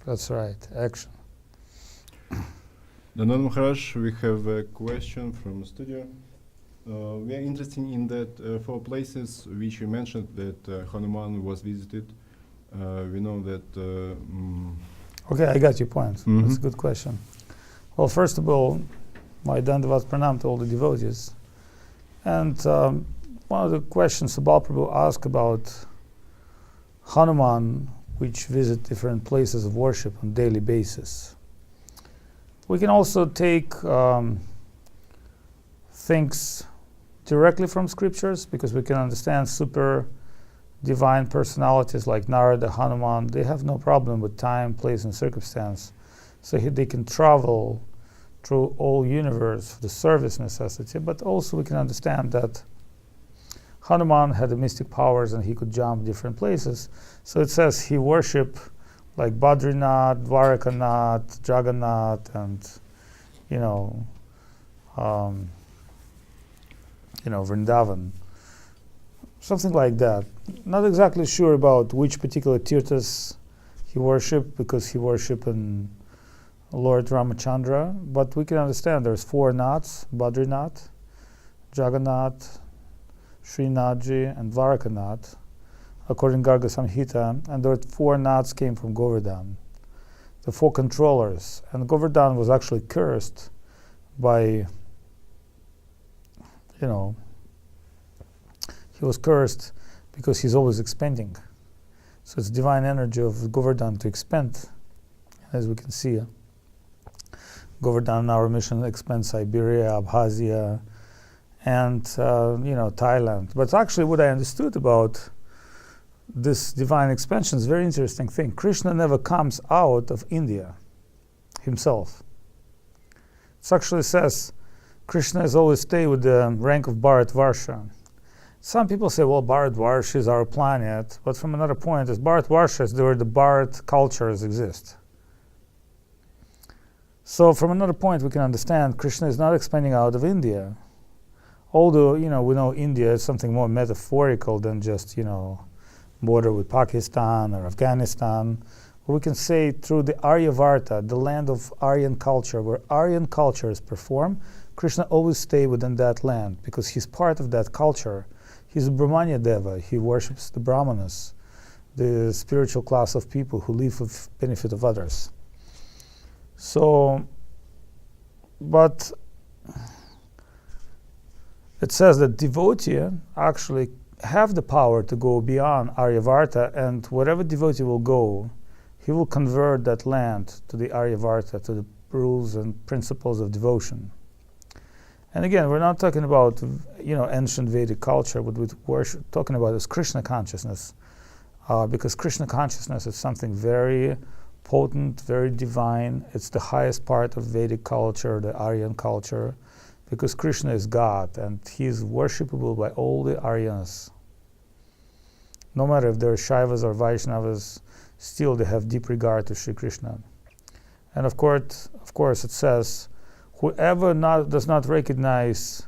That's right. Action. Dandan Maharaj, we have a question from the studio. We are interested in that 4 places which you mentioned that Hanuman was visited. We know that. Okay, I got your point. That's a good question. Well, first of all, my Dandavat Pranam to all the devotees. And one of the questions Sabal Prabhu asked about Hanuman, which visit different places of worship on a daily basis. We can also take things directly from scriptures, because we can understand super divine personalities like Narada, Hanuman. They have no problem with time, place, and circumstance. So they can travel through all universe for the service necessity, but also we can understand that Hanuman had the mystic powers and he could jump different places. So it says he worshiped like Badrinath, Dwarkanath, Jagannath, and Vrindavan, something like that. Not exactly sure about which particular tirthas he worshipped, because he worshipped in Lord Ramachandra, but we can understand there's 4 Naths: Badrinath, Jagannath, Srinathji, and Dwarkanath, according to Garga Samhita, and those 4 Naths came from Govardhan, the 4 controllers. And Govardhan was actually cursed by, he was cursed because he's always expanding. So it's divine energy of Govardhan to expand, as we can see. Govardhan in our mission expands Siberia, Abkhazia, and Thailand. But actually what I understood about this divine expansion is a very interesting thing. Krishna never comes out of India himself. It actually says Krishna has always stayed with the rank of Bharatvarsha. Some people say, well, Bharatvarsha is our planet, but from another point, as Bharatvarsha is where the Bharat cultures exist. So from another point, we can understand Krishna is not expanding out of India. Although, we know India is something more metaphorical than just, border with Pakistan or Afghanistan. But we can say through the Aryavarta, the land of Aryan culture, where Aryan cultures perform, Krishna always stays within that land because he's part of that culture. He's a Brahmanya Deva. He worships the Brahmanas, the spiritual class of people who live for the benefit of others. So, but it says that devotee actually have the power to go beyond Aryavarta, and whatever devotee will go, he will convert that land to the Aryavarta, to the rules and principles of devotion. And again, we're not talking about ancient Vedic culture. What we're talking about is Krishna consciousness, because Krishna consciousness is something very potent, very divine. It's the highest part of Vedic culture, the Aryan culture, because Krishna is God and he is worshipable by all the Aryans. No matter if they're Shaivas or Vaishnavas, still they have deep regard to Sri Krishna. And of course, it says, whoever does not recognize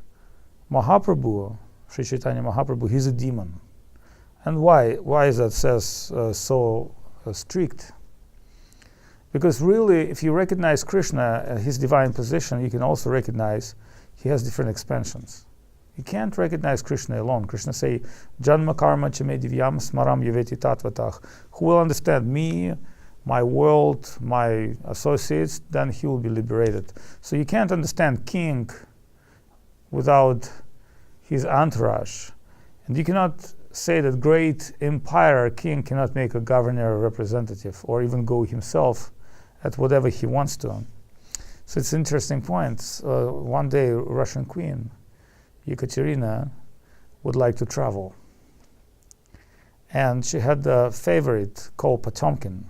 Mahaprabhu, Sri Chaitanya Mahaprabhu, he's a demon. And why? Why is that says so strict? Because really, if you recognize Krishna, his divine position, you can also recognize he has different expansions. You can't recognize Krishna alone. Krishna say, Janma karma chame divyam smaram yaveti tatvatah. Who will understand me, my world, my associates, then he will be liberated. So you can't understand king without his entourage. And you cannot say that great empire king cannot make a governor or representative, or even go himself at whatever he wants to. So it's an interesting point. One day, Russian queen, Ekaterina, would like to travel. And she had a favorite called Potemkin.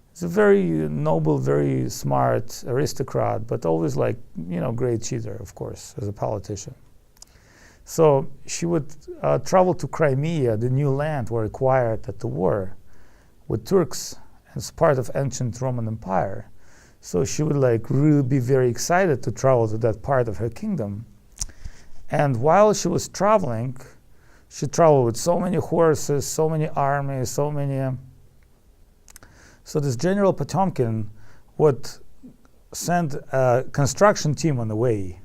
He's a very noble, very smart aristocrat, but always great cheater, of course, as a politician. So she would travel to Crimea, the new land were acquired at the war with Turks as part of ancient Roman Empire. So she would really be very excited to travel to that part of her kingdom. And while she was traveling, she traveled with so many horses, so many armies, so So this General Potemkin would send a construction team on the way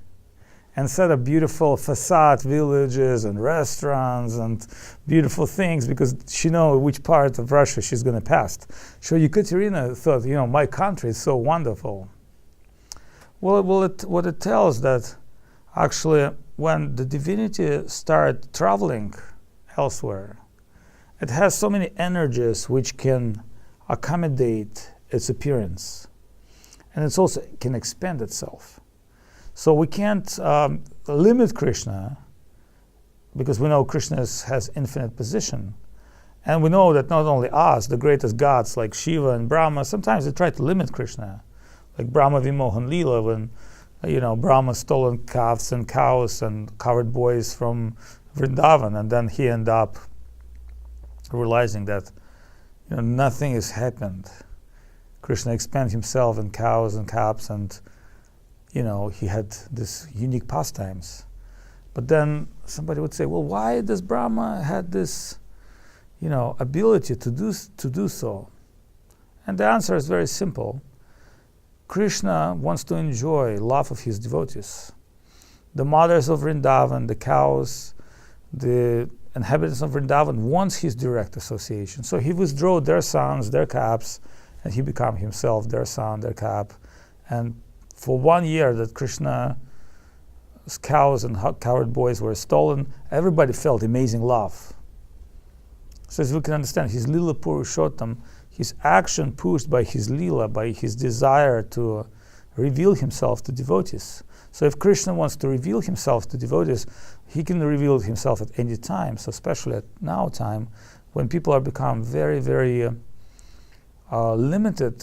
and set up beautiful facade villages and restaurants and beautiful things, because she knows which part of Russia she's going to pass. So Ekaterina thought, my country is so wonderful. Well, what it tells that actually when the divinity started traveling elsewhere, it has so many energies which can accommodate its appearance, and it also can expand itself. So we can't limit Krishna, because we know Krishna has infinite position. And we know that not only us, the greatest gods like Shiva and Brahma, sometimes they try to limit Krishna. Like Brahma Vimohan Lila, when Brahma stolen calves and cows and covered boys from Vrindavan, and then he ended up realizing that nothing has happened. Krishna expanded himself in cows and calves, and he had this unique pastimes. But then somebody would say, well, why does Brahma had this, ability to do so? And the answer is very simple. Krishna wants to enjoy love of his devotees. The mothers of Vrindavan, the cows, the inhabitants of Vrindavan wants his direct association. So he withdrew their sons, their calves, and he became himself their son, their calf. And for 1 year that Krishna's cows and coward boys were stolen, everybody felt amazing love. So as we can understand, his Lila Purushottam, his action pushed by his Lila, by his desire to reveal himself to devotees. So if Krishna wants to reveal himself to devotees, he can reveal himself at any time. So especially at now time, when people are become very, very limited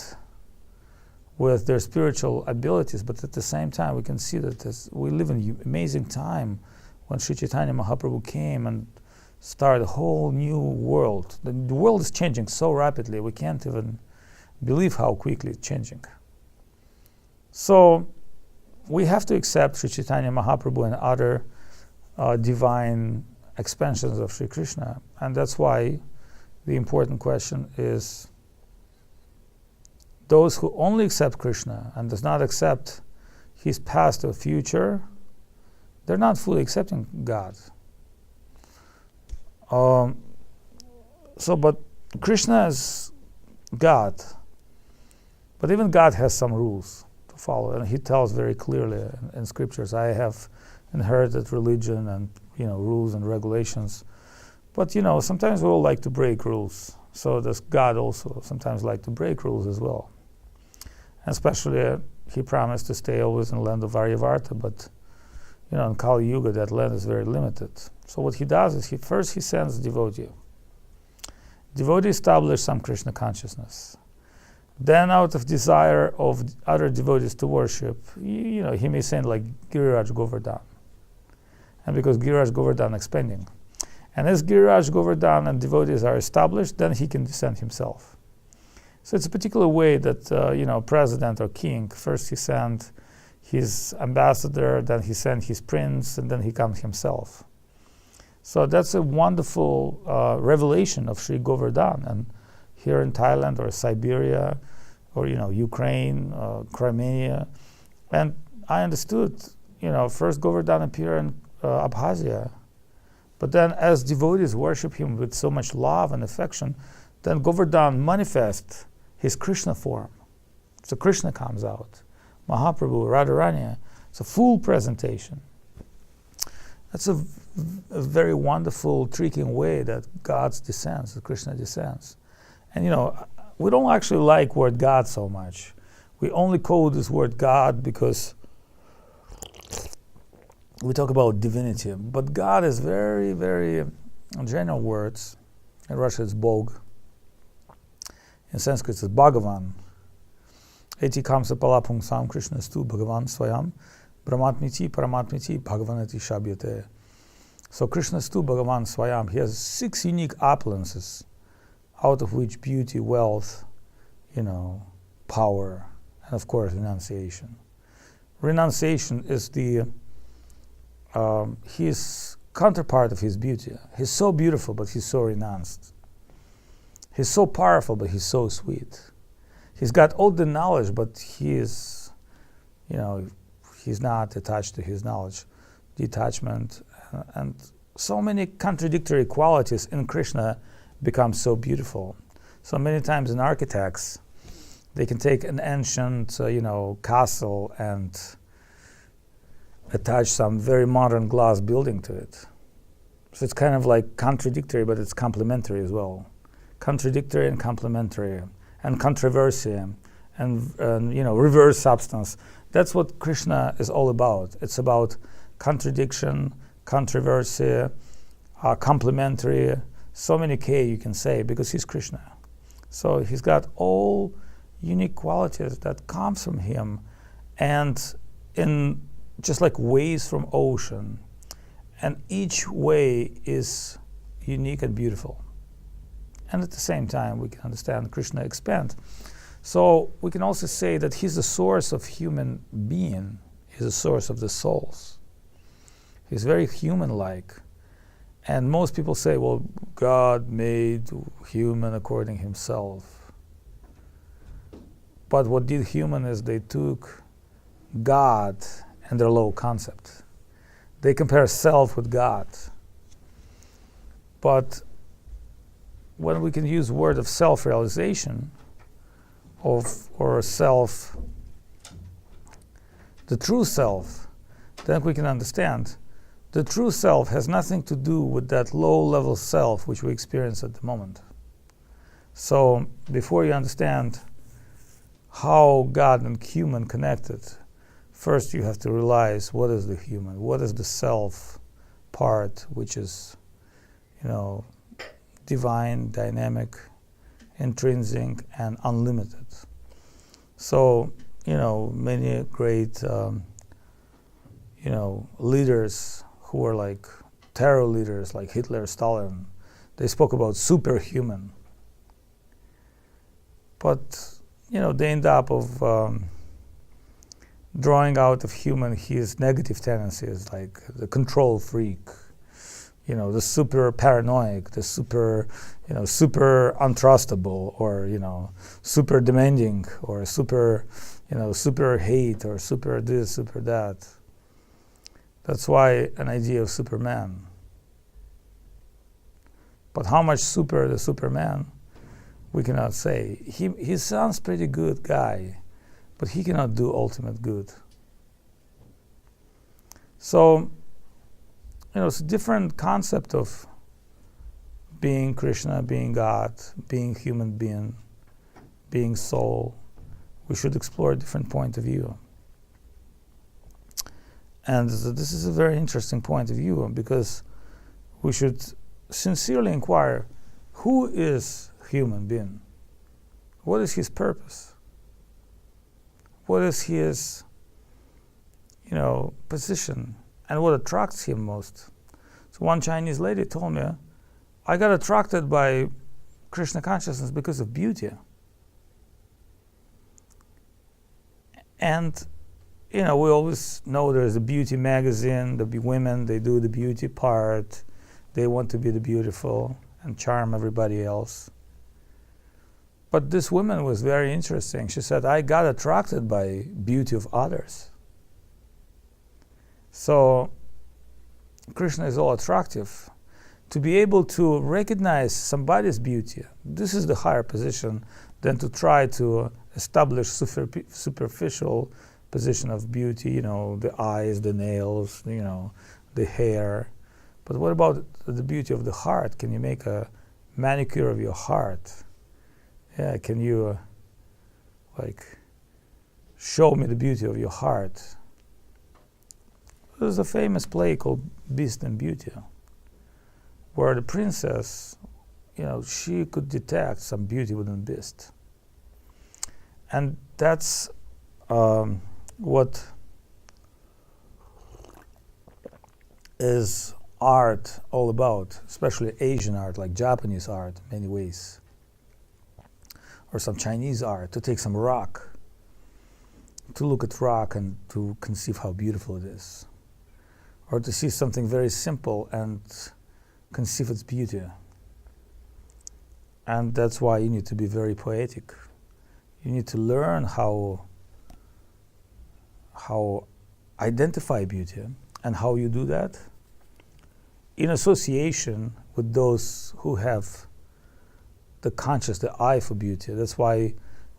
with their spiritual abilities, but at the same time we can see that we live in an amazing time when Sri Chaitanya Mahaprabhu came and started a whole new world. The world is changing so rapidly, we can't even believe how quickly it's changing. So we have to accept Sri Chaitanya Mahaprabhu and other divine expansions of Sri Krishna, and that's why the important question is, those who only accept Krishna and does not accept his past or future, they're not fully accepting God. But Krishna is God. But even God has some rules to follow, and he tells very clearly in scriptures, I have inherited religion and rules and regulations. But sometimes we all like to break rules. So does God also sometimes like to break rules as well. Especially, he promised to stay always in the land of Aryavarta, but in Kali Yuga, that land is very limited. So what he does is, he sends a devotee. Devotee establishes some Krishna consciousness. Then, out of desire of other devotees to worship, he may send like Giriraj Govardhan. And because Giriraj Govardhan expanding. And as Giriraj Govardhan and devotees are established, then he can descend himself. So it's a particular way that, president or king, first he sent his ambassador, then he sent his prince, and then he comes himself. So that's a wonderful revelation of Sri Govardhan. And here in Thailand or Siberia or, Ukraine, Crimea. And I understood, first Govardhan appeared in Abkhazia. But then as devotees worship him with so much love and affection, then Govardhan manifests his Krishna form. So Krishna comes out. Mahaprabhu, Radharani, it's a full presentation. That's a very wonderful, tricking way that God descends, that Krishna descends. And we don't actually like word God so much. We only call this word God because we talk about divinity. But God is very, very general words. In Russia it's Bog. In Sanskrit it's Bhagavan. Eti kamsa palapung sam Krishna stu Bhagavan swayam brahmatmiti paramatmiti Bhagavanati shabhyate. So Krishna stu Bhagavan swayam, he has 6 unique opulences, out of which beauty, wealth, power, and of course renunciation. Renunciation is his counterpart of his beauty. He's so beautiful, but he's so renounced. He's so powerful, but he's so sweet. He's got all the knowledge, but he is, he's not attached to his knowledge. Detachment and so many contradictory qualities in Krishna become so beautiful. So many times in architects, they can take an ancient, castle and attach some very modern glass building to it. So it's kind of like contradictory, but it's complementary as well. Contradictory and complementary, and controversy, and reverse substance. That's what Krishna is all about. It's about contradiction, controversy, complementary. So many K you can say because he's Krishna. So he's got all unique qualities that comes from him, and in just like waves from ocean, and each way is unique and beautiful. And at the same time, we can understand Krishna expand. So we can also say that he's the source of human being. He's the source of the souls. He's very human-like. And most people say, well, God made human according himself. But what did human is they took God and their low concept. They compare self with God. But when we can use word of self-realization, or self, the true self, then we can understand the true self has nothing to do with that low-level self which we experience at the moment. So before you understand how God and human connected, first you have to realize what is the human, what is the self part, which is, divine, dynamic, intrinsic, and unlimited. So, many great, leaders who were like terror leaders, like Hitler, Stalin, they spoke about superhuman. But, they end up of drawing out of human his negative tendencies, like the control freak, the super paranoid, the super, super untrustable, or, super demanding, or super, super hate, or super this, super that. That's why an idea of Superman. But how much super the Superman, we cannot say. He sounds pretty good guy, but he cannot do ultimate good. So, it's a different concept of being Krishna, being God, being human being, being soul. We should explore a different point of view. And this is a very interesting point of view, because we should sincerely inquire, who is human being? What is his purpose? What is his, position? And what attracts him most? So one Chinese lady told me, I got attracted by Krishna consciousness because of beauty. And, we always know there's a beauty magazine, the women, they do the beauty part. They want to be the beautiful and charm everybody else. But this woman was very interesting. She said, I got attracted by beauty of others. So Krishna is all attractive. To be able to recognize somebody's beauty, this is the higher position than to try to establish superficial position of beauty, the eyes, the nails, the hair. But what about the beauty of the heart? Can you make a manicure of your heart? Yeah, can you show me the beauty of your heart? There's a famous play called Beast and Beauty, where the princess, she could detect some beauty within the beast. And that's what is art all about, especially Asian art, like Japanese art in many ways, or some Chinese art, to take some rock, to look at rock and to conceive how beautiful it is, or to see something very simple and conceive its beauty. And that's why you need to be very poetic. You need to learn how identify beauty, and how you do that in association with those who have the eye for beauty. That's why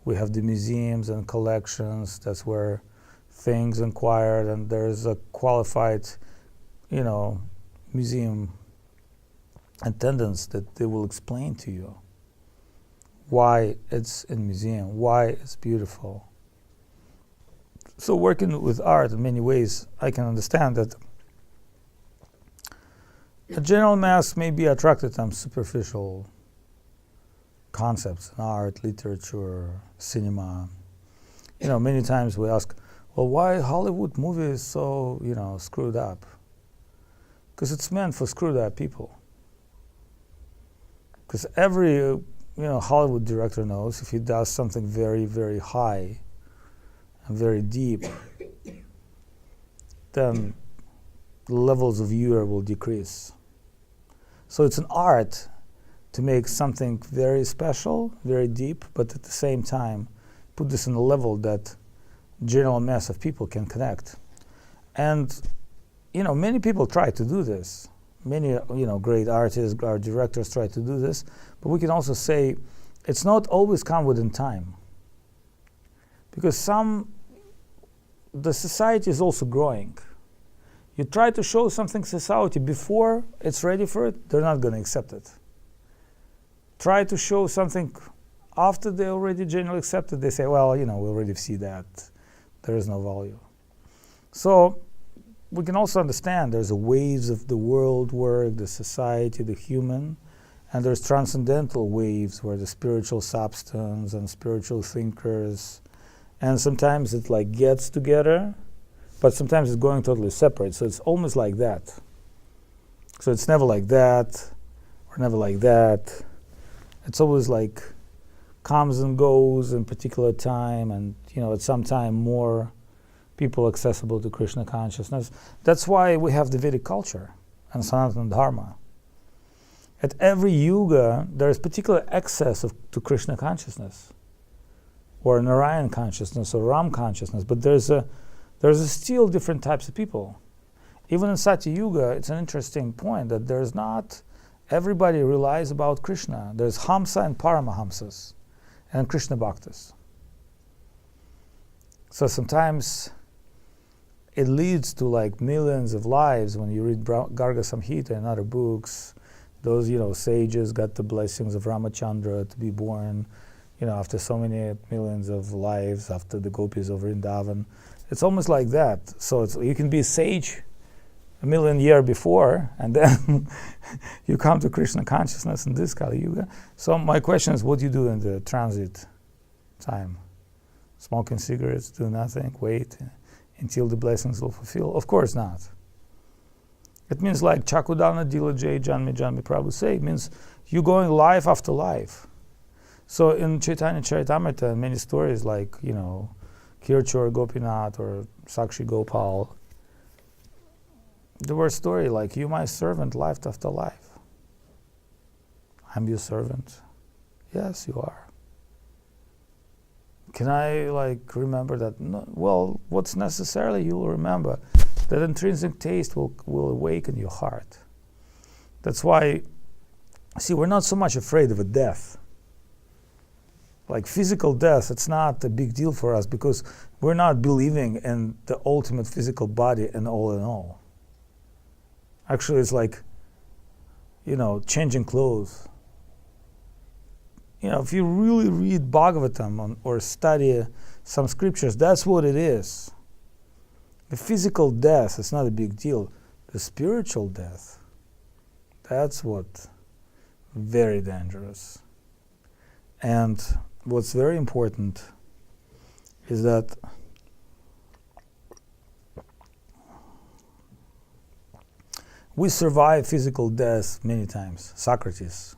we have the museums and collections. That's where things acquired, and there's a qualified, museum attendants that they will explain to you why it's in museum, why it's beautiful. So working with art in many ways, I can understand that a general mass may be attracted to superficial concepts in art, literature, cinema. Many times we ask, well, why Hollywood movie is so, screwed up? Because it's meant for screwed up people. Because every, Hollywood director knows if he does something very, very high and very deep, then the levels of viewer will decrease. So it's an art to make something very special, very deep, but at the same time, put this in a level that general mass of people can connect. And, many people try to do this. Many, great artists, art directors try to do this, but we can also say it's not always come within time. Because the society is also growing. You try to show something society before it's ready for it, they're not going to accept it. Try to show something after they already generally accept it, they say, well, we already see that. There is no value. So we can also understand there's a waves of the world work, the society, the human, and there's transcendental waves where the spiritual substance and spiritual thinkers, and sometimes it gets together, but sometimes it's going totally separate. So it's almost like that. So it's never like that, or never like that. It's always comes and goes in particular time, and at some time more people accessible to Krishna consciousness. That's why we have the Vedic culture and Sanatana Dharma. At every yuga, there is particular access to Krishna consciousness, or Narayan consciousness, or Ram consciousness. But there's still different types of people. Even in Satya Yuga, it's an interesting point that there's not everybody relies about Krishna. There's Hamsa and Paramahamsas, and Krishna Bhaktas. So sometimes it leads to millions of lives when you read Garga Samhita and other books. Those, sages got the blessings of Ramachandra to be born, after so many millions of lives, after the gopis of Vrindavan. It's almost like that. So you can be a sage a million years before, and then you come to Krishna consciousness in this Kali Yuga. So my question is, what do you do in the transit time? Smoking cigarettes, do nothing, wait until the blessings will fulfill? Of course not. It means Chakudana Dila Jai Janmi Janmi Prabhu say, it means you're going life after life. So in Chaitanya Charitamrita, many stories Kirchor Gopinath or Sakshi Gopal, there were stories you my servant life after life. I'm your servant. Yes, you are. Can I remember that? No, well, what's necessarily you'll remember that intrinsic taste will awaken your heart. That's why, see, we're not so much afraid of a death. Physical death, it's not a big deal for us because we're not believing in the ultimate physical body and all in all. Actually, it's changing clothes. If you really read Bhagavatam or study some scriptures, that's what it is. The physical death is not a big deal. The spiritual death, that's what very dangerous. And what's very important is that we survive physical death many times. Socrates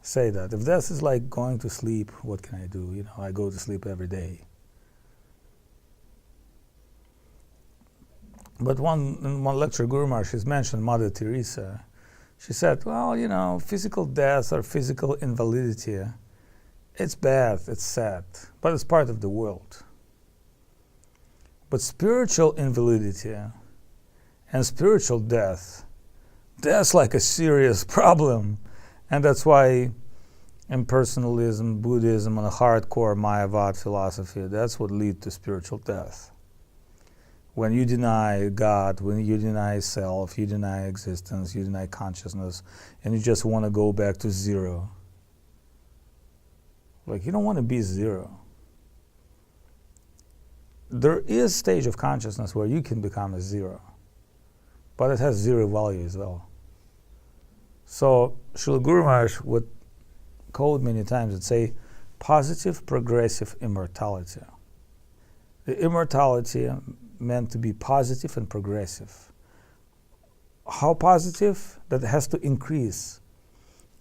say that. If death is going to sleep, what can I do? I go to sleep every day. But in one lecture, Guru Maharaj has mentioned Mother Teresa. She said, well, physical death or physical invalidity, It's bad, it's sad, but it's part of the world. But spiritual invalidity and spiritual death, that's like a serious problem. And that's why impersonalism, Buddhism, and a hardcore Mayavad philosophy, that's what leads to spiritual death. When you deny God, when you deny self, you deny existence, you deny consciousness, and you just want to go back to zero. Like, you don't want to be zero. There is a stage of consciousness where you can become a zero, but it has zero value as well. So Srila Guru Maharaj would quote many times and say, positive progressive immortality. The immortality meant to be positive and progressive. How positive? That it has to increase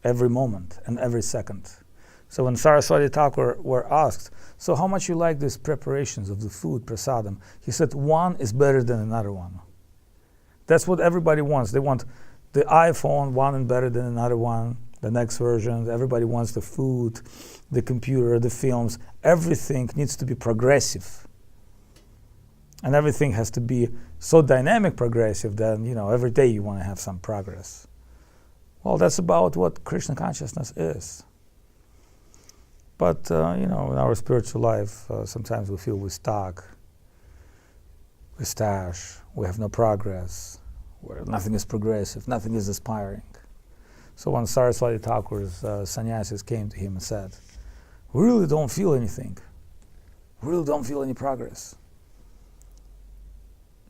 every moment and every second. So when Saraswati Thakur were asked, so how much you like these preparations of the food, prasadam? He said, one is better than another one. That's what everybody wants. They want the iPhone, one is better than another one, the next version. Everybody wants the food, the computer, the films. Everything needs to be progressive. And everything has to be so dynamic progressive that, every day you want to have some progress. Well, that's about what Krishna consciousness is. But, in our spiritual life, sometimes we feel we're stuck, we're stash, we have no progress, where nothing is progressive, nothing is aspiring. So when Saraswati Thakur's sannyasis came to him and said, we really don't feel anything. We really don't feel any progress.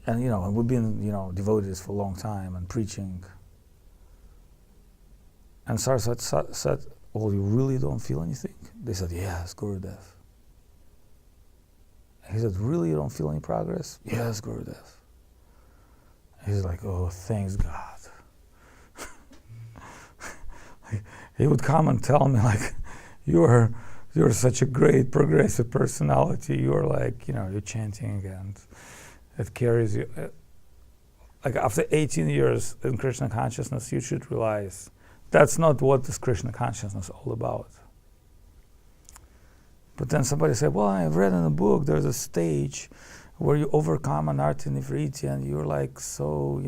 And, we've been, devotees for a long time and preaching. And Saraswati said, well, you really don't feel anything? They said, yes, Gurudev. He said, really, you don't feel any progress? Yes, Gurudev. He's like, oh, thanks God. He would come and tell me, like, you're such a great progressive personality. You're like, you're chanting and it carries you. Like after 18 years in Krishna consciousness, you should realize that's not what this Krishna consciousness is all about. But then somebody said, well, I've read in a book, there's a stage where you overcome anartha nivriti and you're like so,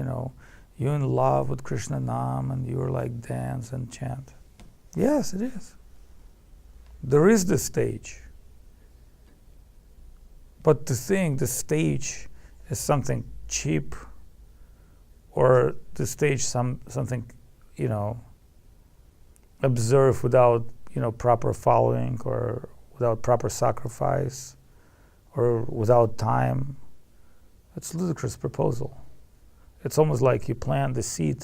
you're in love with Krishna Nam and you're like dance and chant. Yes, it is. There is this stage. But to think the stage is something cheap or the stage something, observed without, proper following or without proper sacrifice or without time, it's a ludicrous proposal. It's almost like you plant the seed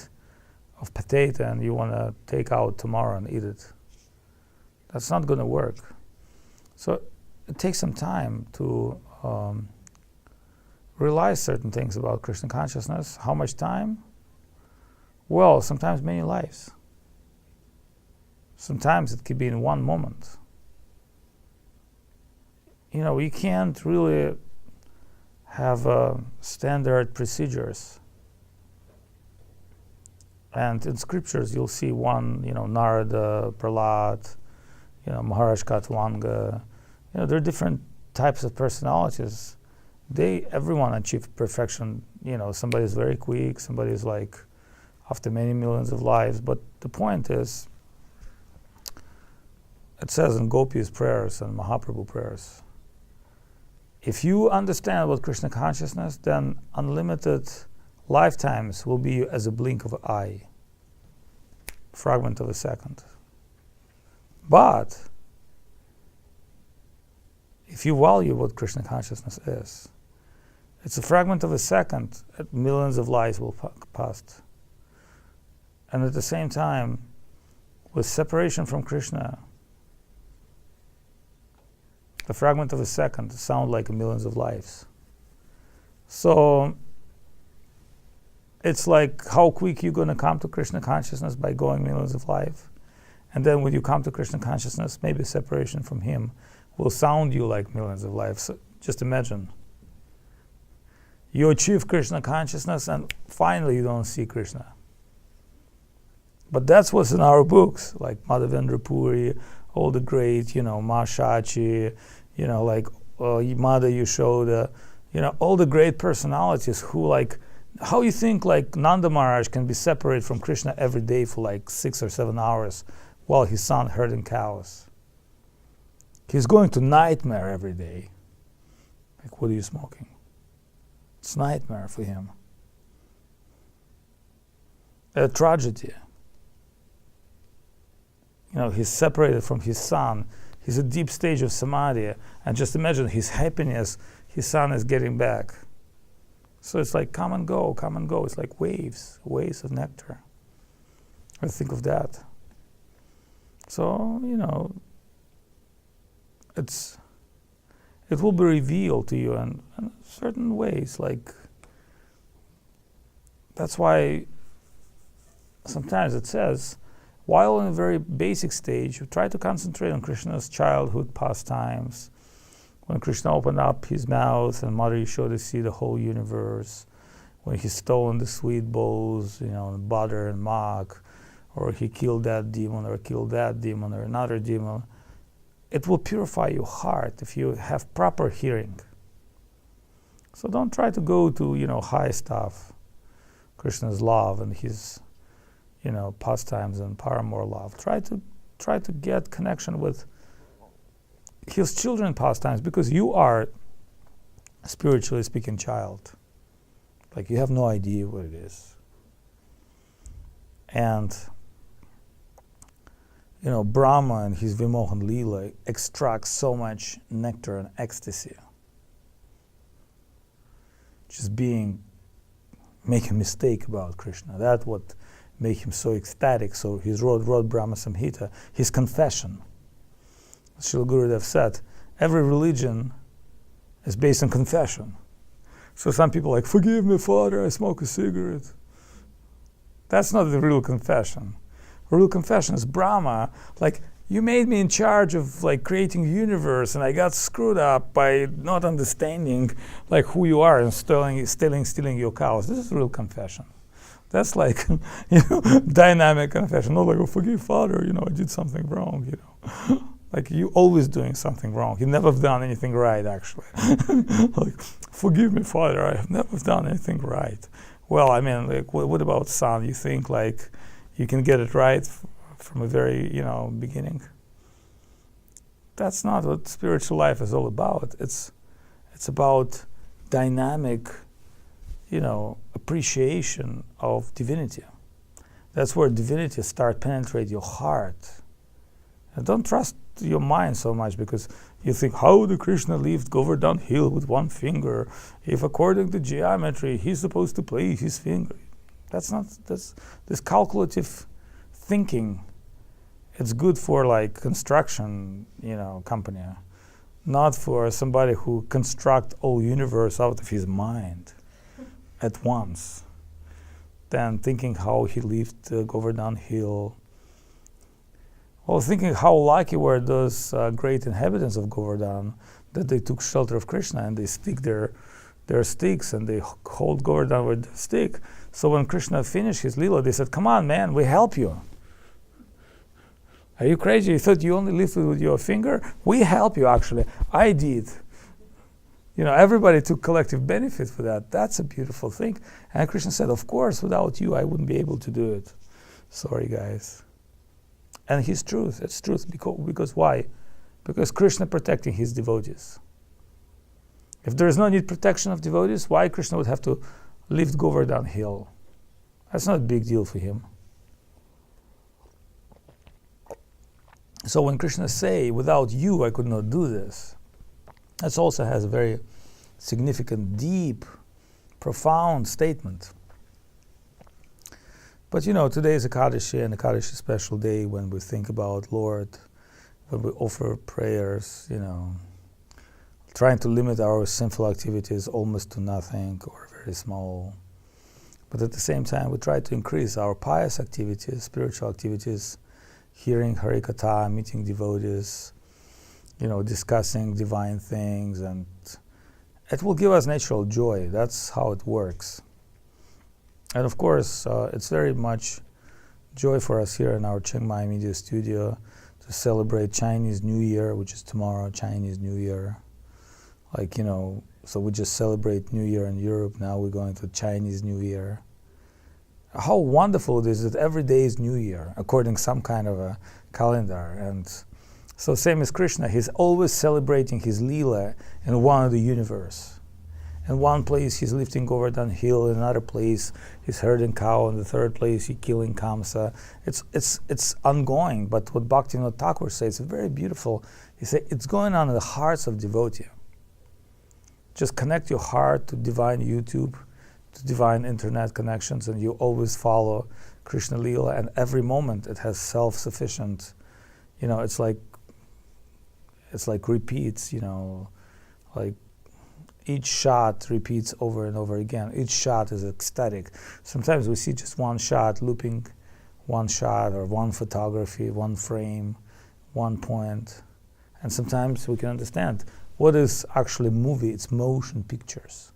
of potato and you want to take out tomorrow and eat it. That's not going to work. So it takes some time to realize certain things about Krishna consciousness. How much time? Well, sometimes many lives. Sometimes it could be in one moment. You can't really have standard procedures. And in scriptures, you'll see one, Narada, Prahlad, Maharaj Katwanga. There are different types of personalities. Everyone achieved perfection. Somebody is very quick, somebody is like after many millions of lives. But the point is, it says in Gopi's prayers and Mahaprabhu prayers, if you understand about Krishna consciousness, then unlimited lifetimes will be as a blink of an eye, fragment of a second. But if you value what Krishna consciousness is, it's a fragment of a second, millions of lives will pass. And at the same time, with separation from Krishna, the fragment of a second sounds like millions of lives. So it's like how quick you're going to come to Krishna consciousness by going millions of lives. And then when you come to Krishna consciousness, maybe separation from him will sound you like millions of lives. So just imagine. You achieve Krishna consciousness and finally you don't see Krishna. But that's what's in our books, like Madhavendra Puri all the great, Mashachi, like Mother Yashoda, all the great personalities who how you think like Nanda Maharaj can be separated from Krishna every day for like 6 or 7 hours while his son herding cows? He's going to nightmare every day. Like, what are you smoking? It's nightmare for him. A tragedy. He's separated from his son. He's a deep stage of samadhi. And just imagine his happiness, his son is getting back. So it's like come and go, come and go. It's like waves of nectar. I think of that. So, it will be revealed to you in certain ways. Like, that's why sometimes it says, while in a very basic stage, you try to concentrate on Krishna's childhood pastimes. When Krishna opened up his mouth and Mother Yashoda see the whole universe, when he stolen the sweet bowls, butter and milk, or he killed that demon or killed that demon or another demon, it will purify your heart if you have proper hearing. So don't try to go to, high stuff, Krishna's love and his, pastimes and paramour love. Try to get connection with his children pastimes, because you are, spiritually speaking, child. Like, you have no idea what it is. And Brahma and his Vimohan Leela extracts so much nectar and ecstasy. Just make a mistake about Krishna. That's what made him so ecstatic. So he wrote Brahma Samhita, his confession. Srila Gurudev said, every religion is based on confession. So some people are like, forgive me, Father, I smoke a cigarette. That's not the real confession. Real confession is Brahma, like, you made me in charge of creating a universe, and I got screwed up by not understanding who you are and stealing your cows. This is real confession. That's dynamic confession. Not like, oh, forgive Father, I did something wrong, Like, you always doing something wrong. You never have done anything right, actually. Forgive me, Father, I have never done anything right. Well, I mean, what about son? You think you can get it right from a very, beginning? That's not what spiritual life is all about. It's about dynamic, appreciation of divinity. That's where divinity starts penetrate your heart. And don't trust your mind so much, because you think, how did Krishna lift Govardhan Hill with one finger if according to geometry he's supposed to place his finger? That's this calculative thinking. It's good for construction, company, not for somebody who construct all universe out of his mind at once. Then thinking how he lived Govardhan Hill. Or thinking how lucky were those great inhabitants of Govardhan that they took shelter of Krishna and they stick their sticks and they hold Govardhan with the stick. So when Krishna finished his Leela, they said, come on, man, we help you. Are you crazy? You thought you only lifted with your finger? We help you, actually. I did. Everybody took collective benefit for that. That's a beautiful thing. And Krishna said, of course, without you, I wouldn't be able to do it. Sorry, guys. And his truth, it's truth. Because why? Because Krishna protecting his devotees. If there is no need protection of devotees, why Krishna would have to lift Govardhan Hill? That's not a big deal for him. So when Krishna say, without you I could not do this, that also has a very significant, deep, profound statement. But today is Ekadashi, and Ekadashi is a special day when we think about Lord, when we offer prayers, trying to limit our sinful activities almost to nothing or very small. But at the same time, we try to increase our pious activities, spiritual activities, hearing Harikatha, meeting devotees, discussing divine things, and it will give us natural joy. That's how it works. And of course, it's very much joy for us here in our Chiang Mai Media Studio to celebrate Chinese New Year, which is tomorrow, Chinese New Year. Like, so we just celebrate New Year in Europe, now we're going to Chinese New Year. How wonderful it is that every day is New Year, according to some kind of a calendar. And so same as Krishna, he's always celebrating his Leela in one of the universe. In one place he's lifting Govardhan hill, in another place he's herding cow, in the third place he's killing Kamsa. It's ongoing, but what Bhaktivinoda Thakur says is very beautiful. He said it's going on in the hearts of devotee. Just connect your heart to divine YouTube, to divine internet connections, and you always follow Krishna Leela, and every moment it has self-sufficient, it's like repeats, like each shot repeats over and over again. Each shot is ecstatic. Sometimes we see just one shot, looping one shot or one photography, one frame, one point. And sometimes we can understand what is actually movie, it's motion pictures.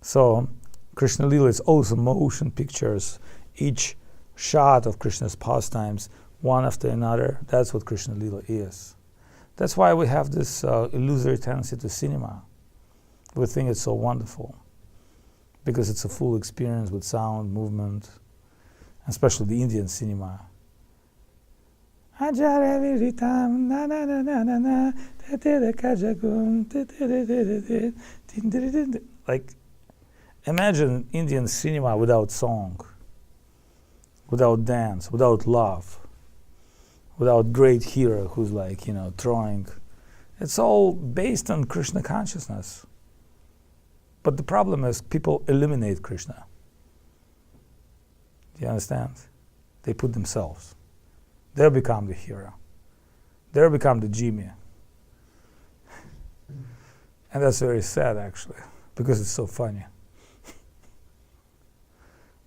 So Krishna Leela is also motion pictures. Each shot of Krishna's pastimes, one after another, that's what Krishna Leela is. That's why we have this illusory tendency to cinema. We think it's so wonderful because it's a full experience with sound, movement, especially the Indian cinema. Like, imagine Indian cinema without song, without dance, without love, without great hero who's throwing. It's all based on Krishna consciousness. But the problem is people eliminate Krishna. Do you understand? They put themselves. They become the hero. They become the Jimmy. And that's very sad, actually, because it's so funny.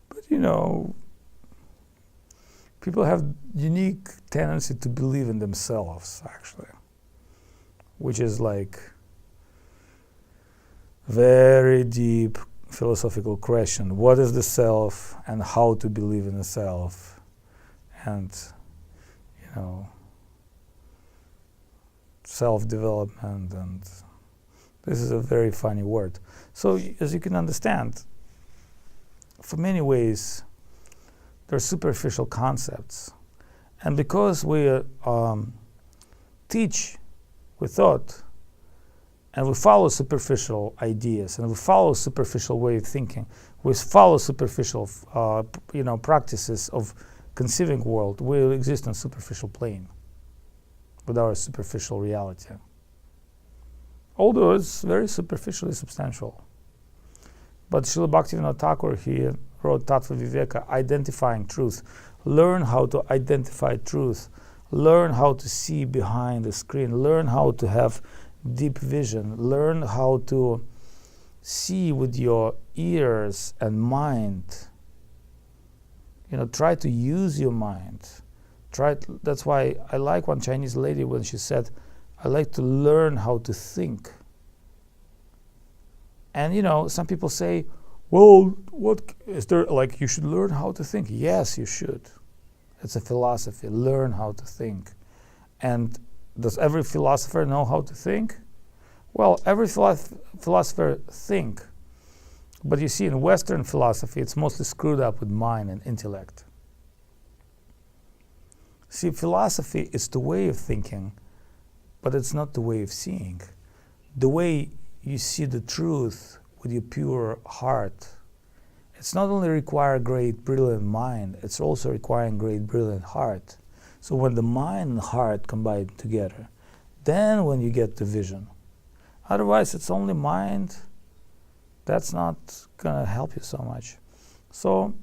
But people have unique tendency to believe in themselves, actually, which is like very deep philosophical question. What is the self and how to believe in the self? And, self-development, and this is a very funny word. So as you can understand, for many ways, they're superficial concepts. And because we teach with thought, and we follow superficial ideas, and we follow superficial way of thinking, we follow superficial, practices of conceiving world, we exist on superficial plane with our superficial reality. Although it's very superficially substantial. But Srila Bhaktivinoda Thakur, he wrote Tattva Viveka, identifying truth. Learn how to identify truth. Learn how to see behind the screen. Learn how to have deep vision. Learn how to see with your ears and mind. Try to use your mind. That's why I like one Chinese lady when she said, I like to learn how to think. And some people say, well, what is there, you should learn how to think. Yes, you should. It's a philosophy, learn how to think. And does every philosopher know how to think? Well, every philosopher think. But you see, in Western philosophy, it's mostly screwed up with mind and intellect. See, philosophy is the way of thinking, but it's not the way of seeing. The way you see the truth with your pure heart, it's not only require great brilliant mind, it's also requiring great brilliant heart. So when the mind and heart combine together, then when you get the vision. Otherwise it's only mind, that's not gonna help you so much. So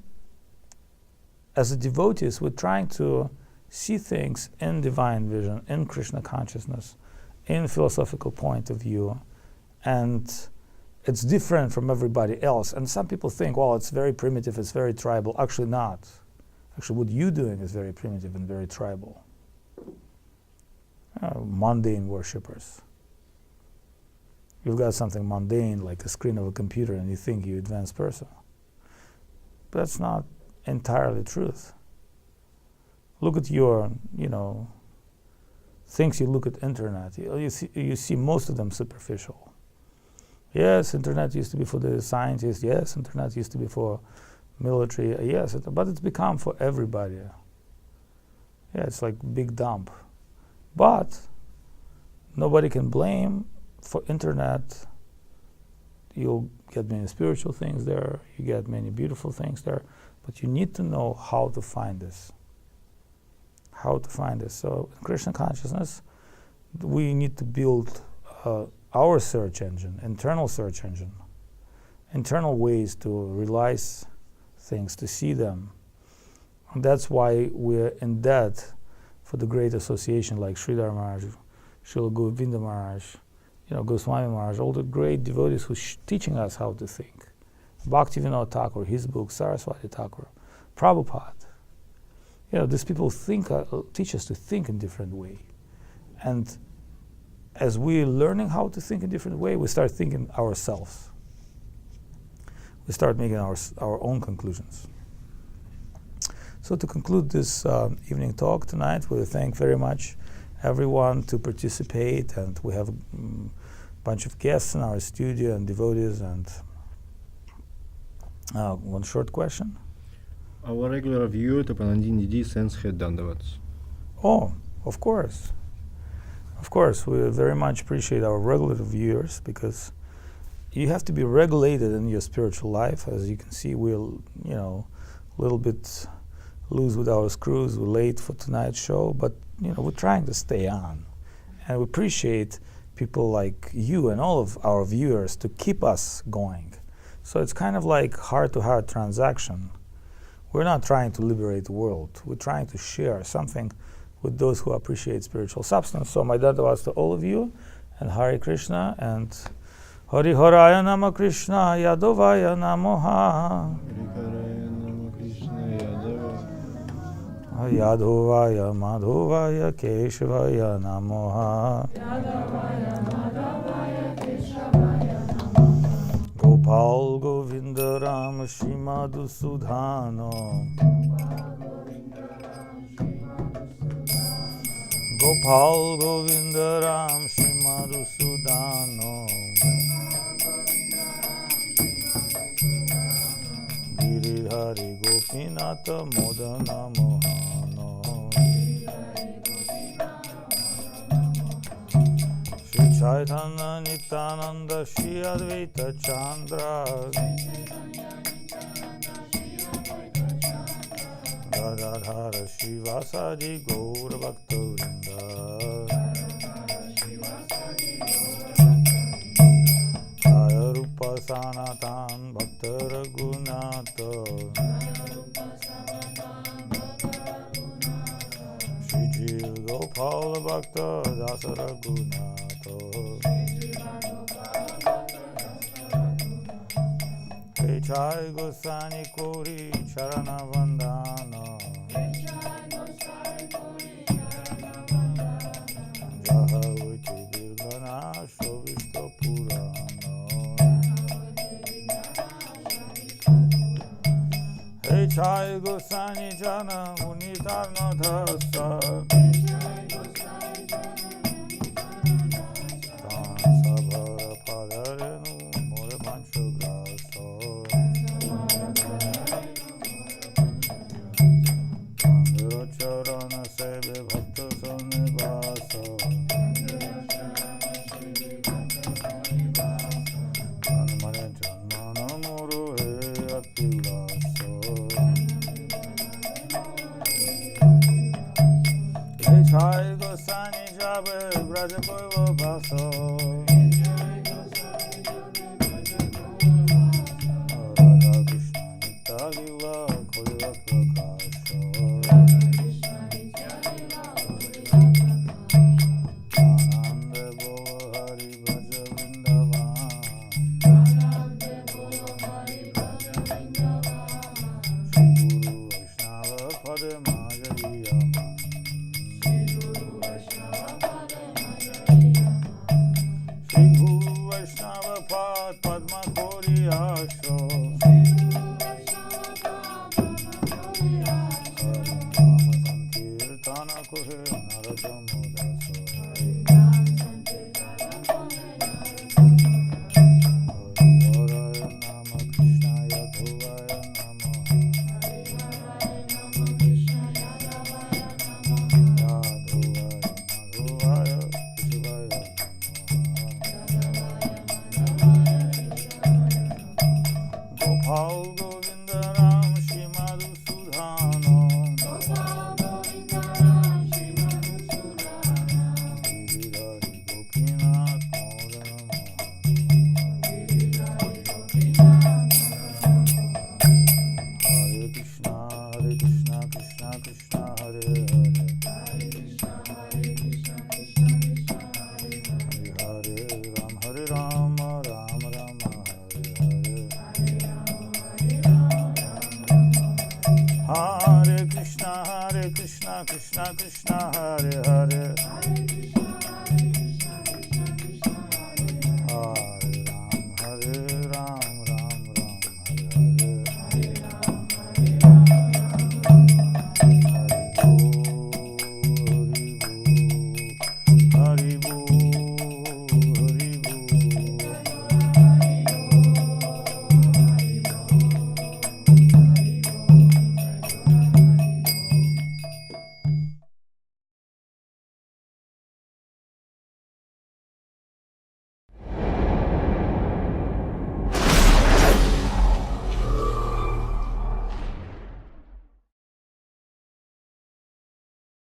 as a devotees, we're trying to see things in divine vision, in Krishna consciousness, in philosophical point of view, and it's different from everybody else. And some people think, well, it's very primitive, it's very tribal. Actually not. Actually, what you're doing is very primitive and very tribal. Mundane worshippers. You've got something mundane like the screen of a computer and you think you're an advanced person. But that's not entirely truth. Look at your, things you look at internet. You see most of them superficial. Yes, internet used to be for the scientists. Yes, internet used to be for military. Yes, but it's become for everybody. Yeah, it's like big dump. But nobody can blame for internet. You'll get many spiritual things there. You get many beautiful things there. But you need to know how to find this. How to find this. So in Krishna consciousness, we need to build our search engine, internal search engine, internal ways to realize things, to see them. And that's why we're in debt for the great association like Srila Maharaj, Srila Govinda Maharaj, Goswami Maharaj, all the great devotees who teaching us how to think. Bhaktivinoda Thakur, his book, Saraswati Thakur, Prabhupada. These people teach us to think in different way. And as we're learning how to think in different way, we start thinking ourselves. We start making our own conclusions. So to conclude this evening talk tonight, we thank very much everyone to participate, and we have a bunch of guests in our studio and devotees, and one short question. Our regular viewer Tapanandini sends her dandavats. Oh, of course. Of course, we very much appreciate our regular viewers, because you have to be regulated in your spiritual life. As you can see, we're, a little bit loose with our screws. We're late for tonight's show, but, we're trying to stay on. And we appreciate people like you and all of our viewers to keep us going. So it's kind of like heart-to-heart transaction. We're not trying to liberate the world. We're trying to share something with those who appreciate spiritual substance. So my dandavats to all of you, and Hare Krishna, and Hari Haraya Nama Krishna Yadovaya Namoha. Yadovaya Madhovaya Keshvaya Namoha. Gopal Govinda Ram Shrimadu Sudhano. Gopal Govinda Ram Shrimadu Sudhano. Giridhari Gopinata Modana Mohano. Shri Chaitanya Nityananda Shri Advaita Chandra. Gadadhara Shivasadi Gaura Bhakta Vrinda. Jaya Rupa Sanatan Bhakta Raghunatha. Shri Jiva Gopala Bhakta Dasa Raghunatha. Hey Chai Gosani Kori Charana Vandana. Jaha Uti Dirgana Shovishta Purana. Hey Chai Gosani Jana Munitarna Dhasa. Sabhara Padarenu More Pancho Grasa. Charana Sebe Bhakta Sanivasa. Anmane Janmana Muru He Atilasa. Hey Chai Gosani Jabe Brajakoiva Bhasa. Radha Krishna Nitya Lila Kolila Prakasha. Sankirtana Kohe Narottam Daso Hare Nama Krishnaya Dhovaya Namaha Yadhovaya Madhovaya Shivaya Gopal Govinda Ram Shri Madhusudhana Giridhari Gopinath Hare Krishna Krishna Krishna Hare Hare Hare Hare Ram Ram Ram Hare Hare Hare Krishna Krishna Hare Hare